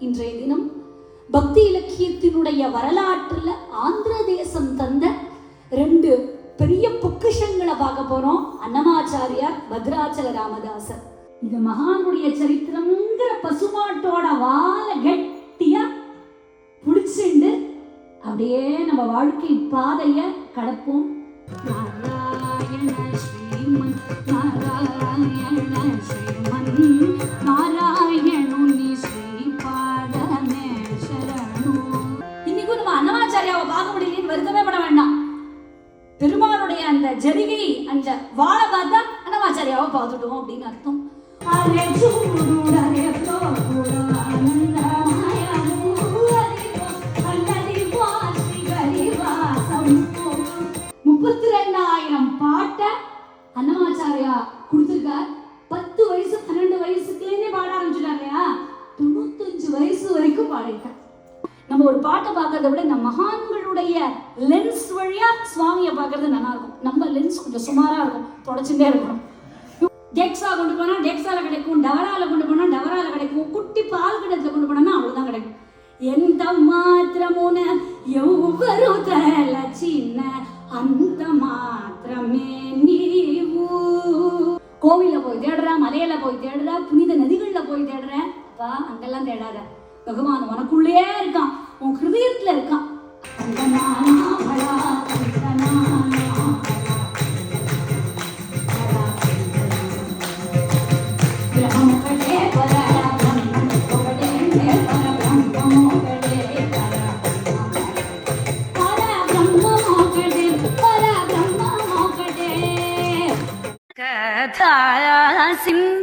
இன்றைய தினம் பக்தி இலக்கியத்தினுடைய வரலாற்றுல ஆந்திர தேசம் தந்த 2 பெரிய பொக்கிஷங்களை பார்க்க போறோம். அன்னமாச்சாரியார், பத்ராச்சல ராமதாசர். இது மகானுடைய சரித்திரம்ங்கிற பசுமாட்டோட வாழை கெட்டியா புடிச்சுண்டு அப்படியே நம்ம வாழ்க்கை பாதைய கடப்போம். நாராயண ஸ்ரீமன் நாராயண ஸ்ரீமன் நாராயணுனி ஸ்ரீ பாதமே சரணு. இன்னைக்கும் நம்ம அன்னமாச்சாரியாவை பார்க்க முடியலன்னு வருத்தமே பட வேண்டாம். பெருமானுடைய அந்த ஜரிகை அந்த வாழை பார்த்தா அன்னமாச்சாரியாவை பார்த்துட்டோம் அப்படின்னு அர்த்தம். 32,000 பாட்டை அன்னமாச்சாரியா கொடுத்திருக்கார். 10 வயசு 12 வயசுக்குலேருந்தே பாட ஆரம்பிச்சுட்டார் இல்லையா, 95 வயசு வரைக்கும் பாடிட்டார். நம்ம ஒரு பாட்டை பார்க்கறத விட இந்த மகான்களுடைய லென்ஸ் வழியா சுவாமியை பார்க்கறது நல்லா இருக்கும். நம்ம லென்ஸ் கொஞ்சம் சுமாரா இருக்கும், தொடச்சுட்டே இருக்கணும். டெக்ஸா கொண்டு போனா டெக்ஸால கிடைக்கும், டவரால கொண்டு போனா டவரால கிடைக்கும், குட்டி பால் கிணத்துல கொண்டு போனா அவ்வளவுதான் கிடைக்கும். ఎంత మాత్రమున ఎవ్వరు తలచిన అంత మాత్రమే నీవు. கோவில்ல போய் தேடுற, மலையில போய் தேடுற, புனித நதிகள்ல போய் தேடுற, அப்பா அங்கெல்லாம் தேடாத. பகவான் உனக்குள்ளே இருக்கான், உன் ஹிருதயத்துல இருக்கான். சிந்த